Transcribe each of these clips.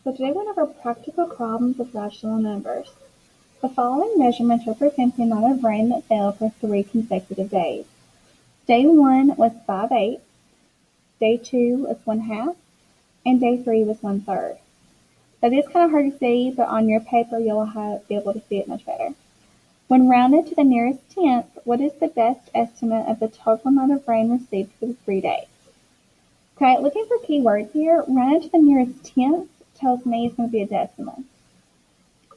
So today we're going to have our practical problems with rational numbers. The following measurements represent the amount of rain that fell for 3 consecutive days. Day 1 was 5/8, day 2 was 1/2, and day 3 was 1/3. That is kind of hard to see, but on your paper you'll be able to see it much better. When rounded to the nearest tenth, what is the best estimate of the total amount of rain received for the 3 days? Okay, looking for keywords here, rounded to the nearest tenth tells me it's going to be a decimal.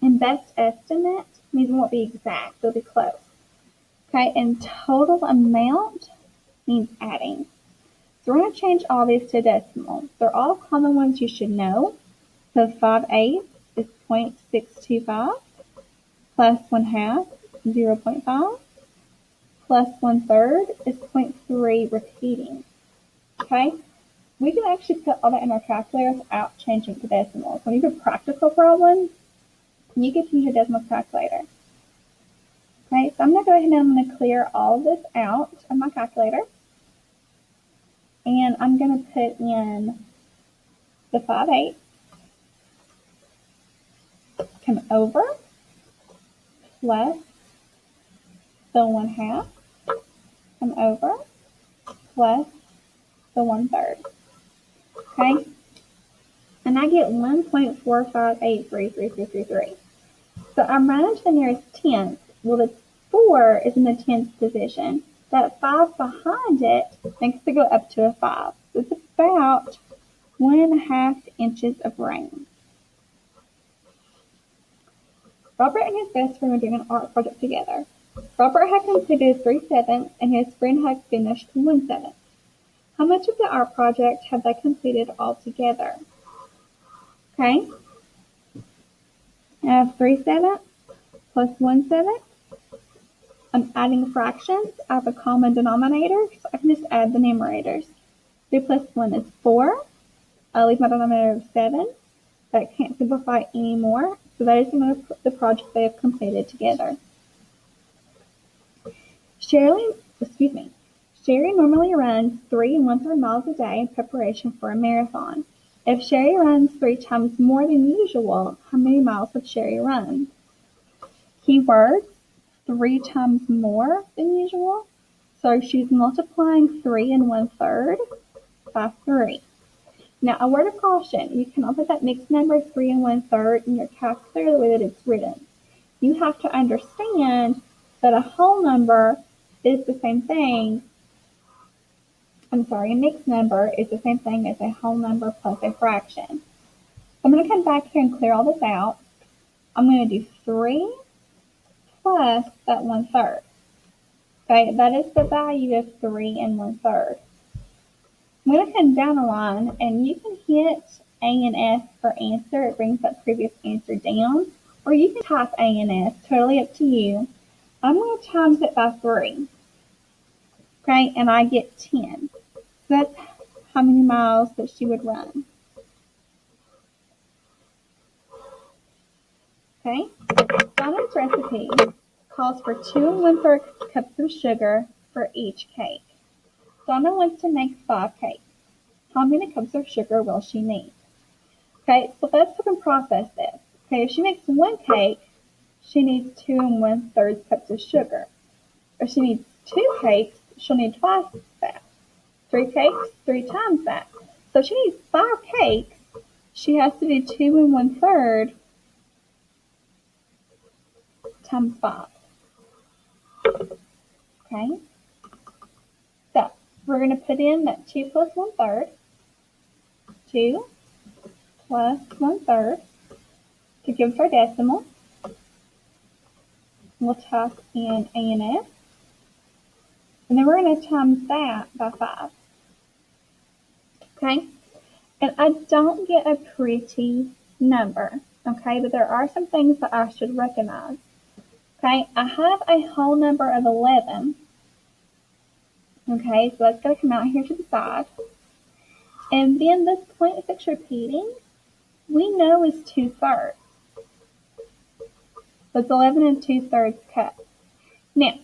And best estimate means it won't be exact, it'll be close. Okay, and total amount means adding. So we're going to change all these to decimal. They're all common ones you should know. So 5/8 is 0.625 plus 1/2, 0.5, plus 1/3 is 0.3 repeating. Okay, we can actually put all that in our calculator without changing to decimals. When you do practical problems, you can use your decimal calculator. Okay, so I'm going to go ahead and I'm going to clear all this out of my calculator. And I'm going to put in the 5/8, come over, plus the 1/2, come over, plus the 1/3. Okay, and I get 1.4583333. So I'm rounding to the nearest tenth. Well, the 4 is in the 10th position. That 5 behind it makes it go up to a 5. So it's about 1.5 inches of rain. Robert and his best friend were doing an art project together. Robert had completed 3/7 and his friend had finished 1/7. How much of the art project have they completed altogether? Okay, I have 3/7 plus 1/7. I'm adding fractions. I have a common denominator, so I can just add the numerators. 3 plus 1 is 4. I'll leave my denominator of 7. That can't simplify anymore, so that is the project they have completed together. Sherry normally runs 3 1/3 miles a day in preparation for a marathon. If Sherry runs 3 times more than usual, how many miles would Sherry run? Keywords, 3 times more than usual. So she's multiplying 3 1/3 by 3. Now, a word of caution, you cannot put that mixed number 3 1/3 in your calculator the way that it's written. You have to understand that a whole number is the same thing. A mixed number is the same thing as a whole number plus a fraction. I'm going to come back here and clear all this out. I'm going to do 3 plus that 1/3. Okay, that is the value of 3 1/3. I'm going to come down the line and you can hit A and S for answer. It brings that previous answer down. Or you can type A and S, totally up to you. I'm going to times it by 3. Okay, and I get 10. So that's how many miles that she would run. Okay, Donna's recipe calls for 2 1/3 cups of sugar for each cake. Donna wants to make 5 cakes. How many cups of sugar will she need? Okay, so let's look and process this. Okay, if she makes 1 cake, she needs 2 1/3 cups of sugar. If she needs 2 cakes, she'll need twice that. 3 cakes, 3 times that. So if she needs 5 cakes, she has to do 2 1/3 times 5. Okay, so we're going to put in that 2 plus 1/3, 2 plus 1/3 to give us our decimal. We'll type in A and S, and then we're going to times that by 5. Okay, and I don't get a pretty number, okay, but there are some things that I should recognize. Okay, I have a whole number of 11. Okay, so that's going to come out here to the side. And then this 0.6 repeating, we know is 2/3. So it's 11 2/3 cups. Now,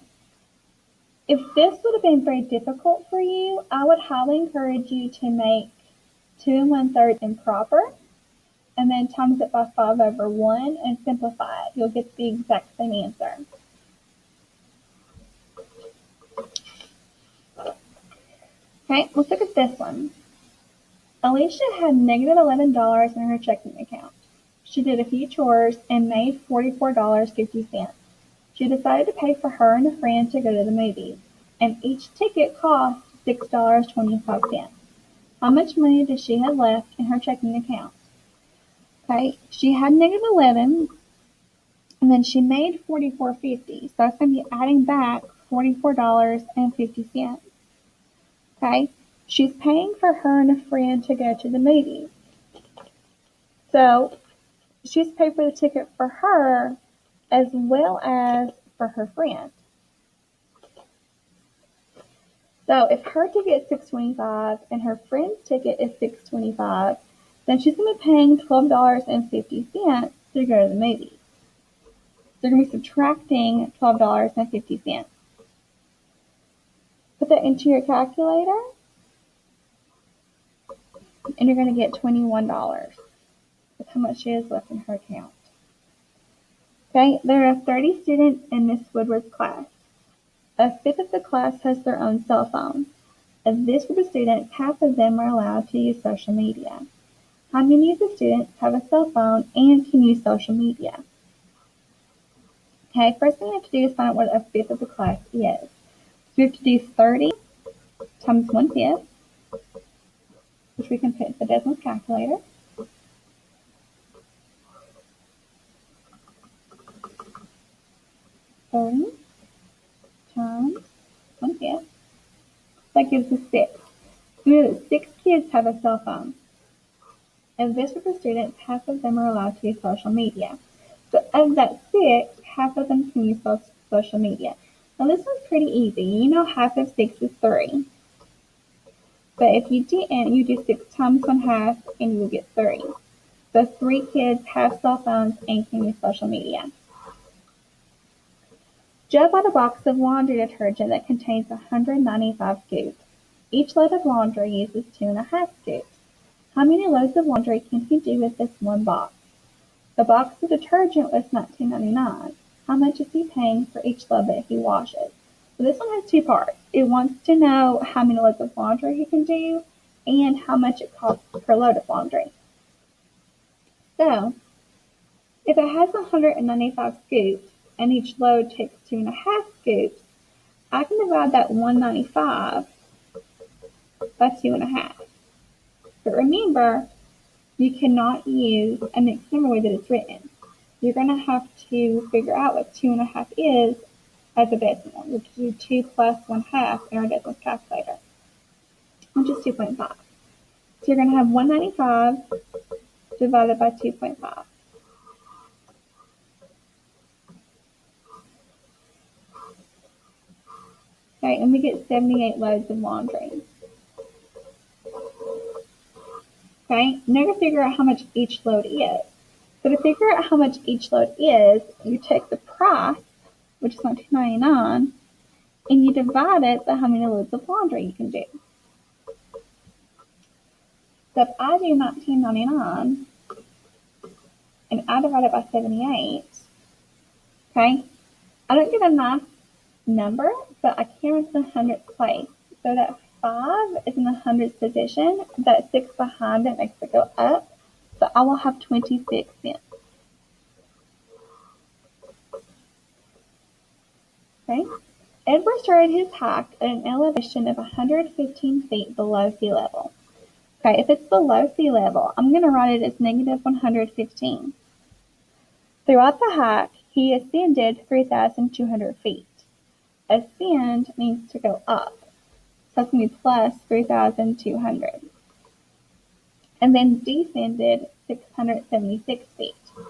if this would have been very difficult for you, I would highly encourage you to make 2 1/3 improper and then times it by 5/1 and simplify it. You'll get the exact same answer. Okay, let's look at this one. Alicia had negative $11 in her checking account. She did a few chores and made $44.50. She decided to pay for her and a friend to go to the movies, and each ticket cost $6.25. How much money does she have left in her checking account? Okay, she had negative 11, and then she made $44.50. So that's going to be adding back $44.50. Okay, she's paying for her and a friend to go to the movies. So she's paid for the ticket for her as well as for her friend. So if her ticket is $6.25 and her friend's ticket is $6.25, then she's going to be paying $12.50 to go to the movies. They're going to be subtracting $12.50. Put that into your calculator, and you're going to get $21. That's how much she has left in her account. Okay, there are 30 students in Miss Woodward's class. A fifth of the class has their own cell phone. Of this group of students, half of them are allowed to use social media. How many of the students have a cell phone and can use social media? Okay, first thing we have to do is find out what a fifth of the class is. So we have to do 30 times 1/5, which we can put in the decimal calculator. Thirty times 1/5. That gives us 6. We know that 6 kids have a cell phone. Of this group of students, half of them are allowed to use social media. So of that 6, half of them can use social media. Now this one's pretty easy. You know half of 6 is 3. But if you didn't, you do 6 times 1/2 and you will get 3. So 3 kids have cell phones and can use social media. Joe bought a box of laundry detergent that contains 195 scoops. Each load of laundry uses 2.5 scoops. How many loads of laundry can he do with this one box? The box of detergent was $19.99. How much is he paying for each load that he washes? So this one has 2 parts. It wants to know how many loads of laundry he can do and how much it costs per load of laundry. So if it has 195 scoops and each load takes 2.5 scoops, I can divide that 195 by 2.5. But remember, you cannot use a mixed number way that it's written. You're going to have to figure out what 2.5 is as a decimal. You have to do 2 plus 1/2 in our decimal calculator, which is 2.5. So you're going to have 195 divided by 2.5. Okay, and we get 78 loads of laundry. Okay, now to figure out how much each load is. So to figure out how much each load is, you take the price, which is $19.99, and you divide it by how many loads of laundry you can do. So if I do $19.99 and I divide it by 78, okay, I don't get a nice number, but I count it in the hundredth place. So that 5 is in the hundredth position, that 6 behind it makes it go up, so I will have 26 cents. Okay, Edward started his hike at an elevation of 115 feet below sea level. Okay, if it's below sea level, I'm going to write it as negative 115. Throughout the hike, he ascended 3,200 feet. Ascend means to go up, so that's going to be plus 3,200. And then descended 676 feet. So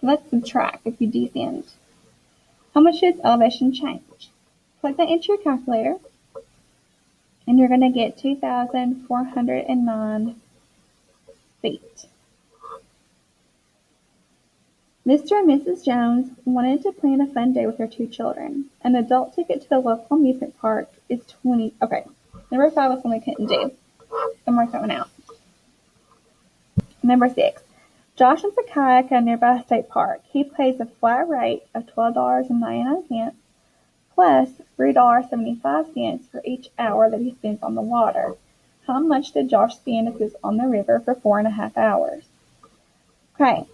let's subtract if you descend. How much does elevation change? Plug that into your calculator, and you're going to get 2,409 feet. Mr. and Mrs. Jones wanted to plan a fun day with their 2 children. An adult ticket to the local amusement park is $20. Okay, number 5 was one we couldn't do. So mark that one out. Number 6. Josh owns a kayak at a nearby state park. He pays a flat rate of $12.99 plus $3.75 for each hour that he spends on the water. How much did Josh spend if he was on the river for 4.5 hours? Okay,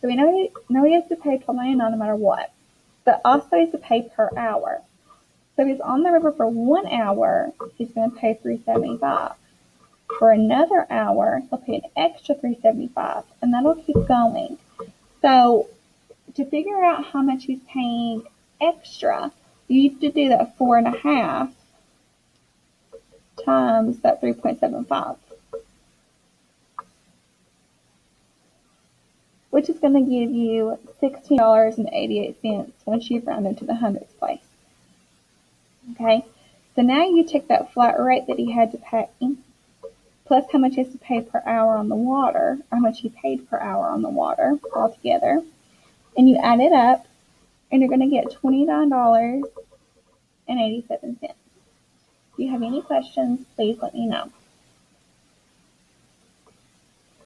so we know he has to pay $12.99 no matter what, but also he has to pay per hour. So if he's on the river for 1 hour, he's going to pay $3.75. For another hour, he'll pay an extra $3.75, and that'll keep going. So to figure out how much he's paying extra, you have to do that 4.5 times that 3.75, which is going to give you $16.88 once you've rounded to the hundredths place. Okay, so now you take that flat rate that he had to pay, plus how much he has to pay per hour on the water, or how much he paid per hour on the water altogether, and you add it up, and you're going to get $29.87. If you have any questions, please let me know.